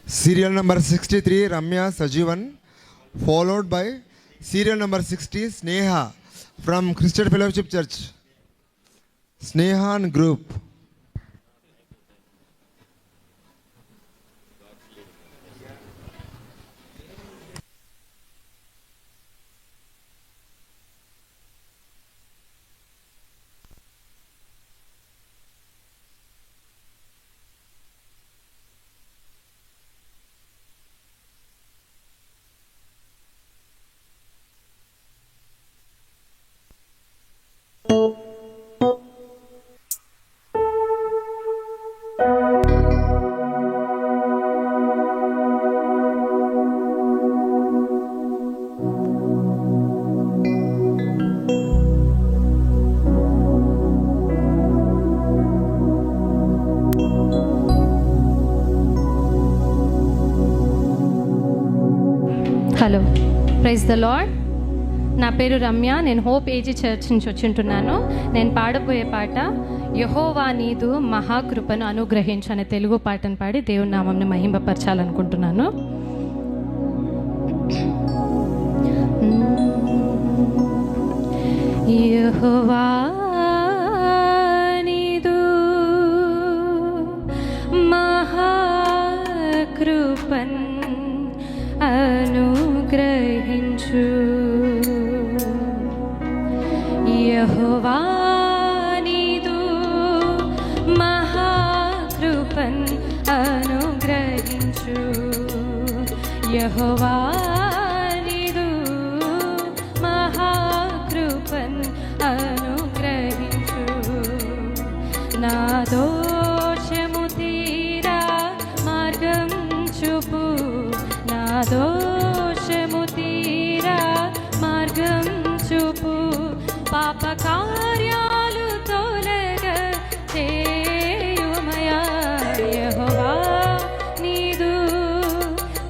Serial number 63, Ramya Sajivan, followed by serial number 60, Sneha from Christian Fellowship Church. Snehan Group. Hello, praise the lord. నా పేరు రమ్య. నేను hope AG church నుంచి వచ్చింటున్నాను. నేను పాడబోయే పాట యెహోవా నీదు మహాకృపను అనుగ్రహించు అనే తెలుగు పాటను పాడి దేవుని నామంని మహింపపరచాలనుకుంటున్నాను. యెహోవా నీదు మహాకృపన్ అనుగ్రహించు. యెహోవా నీదు మహాకృపన్ అనుగ్రహించు. యెహోవా నీదు మహాకృపన్ అనుగ్రహించు. నా దోషము తీరా మార్గం చూపు. నా దోషము తీరా మార్గం చూపు. పాప కార్యాలు తొలగ చేయుమయా. యెహోవా నీదు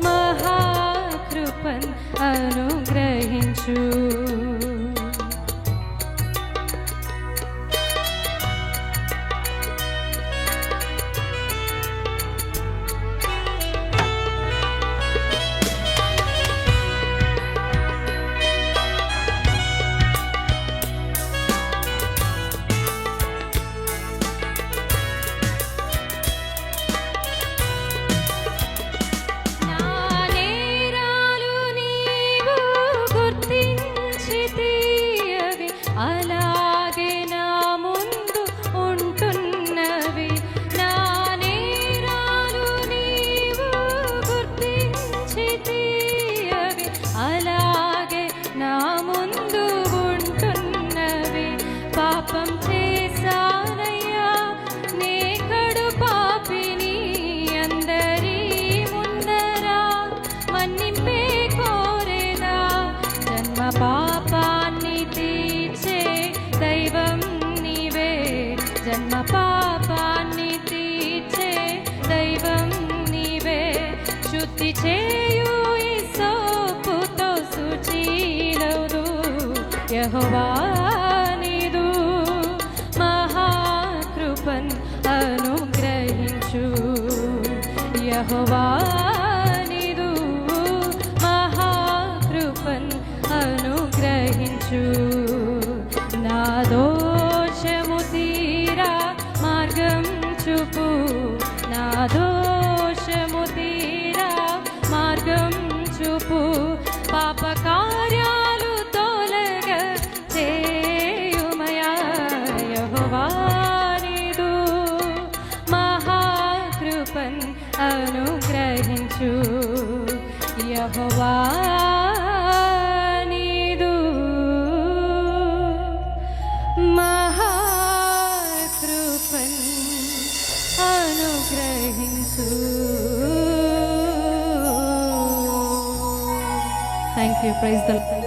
మహాకృపన్ అనుగ్రహించు. అలాగే నా ముందు ఉంటున్నవి. నా నేరాలు నీవు గుర్తించితివి. అలాగే నా ముందు ఉంటున్నవి. పాపం చేశానయ్యా నే కడు పాపిని. అందరి ముందరా మన్నింపే కోరేదా. జన్మ పాపాన్ని తీర్చే దైవం నీవే. జన్మ పాపాన్ని తీర్చే దైవం నీవే. శుద్ధి చేయు హిస్సోపుతో శుచిలవుదు. యెహోవా నీదు మహాకృపన్ అనుగ్రహించు. యెహోవా నీదు మహాకృపన్ అనుగ్రహించు. నా దోషము తీరా మార్గం చూపు. నా దోషము తీరా మార్గం చూపు. పాప కార్యాలు తొలగ చేయుమయా. యెహోవా నీదు మహాకృపన్ అనుగ్రహించు. యెహోవా నీదు మహాకృపన్ అనుగ్రహించు. Thank you. Praise the lord.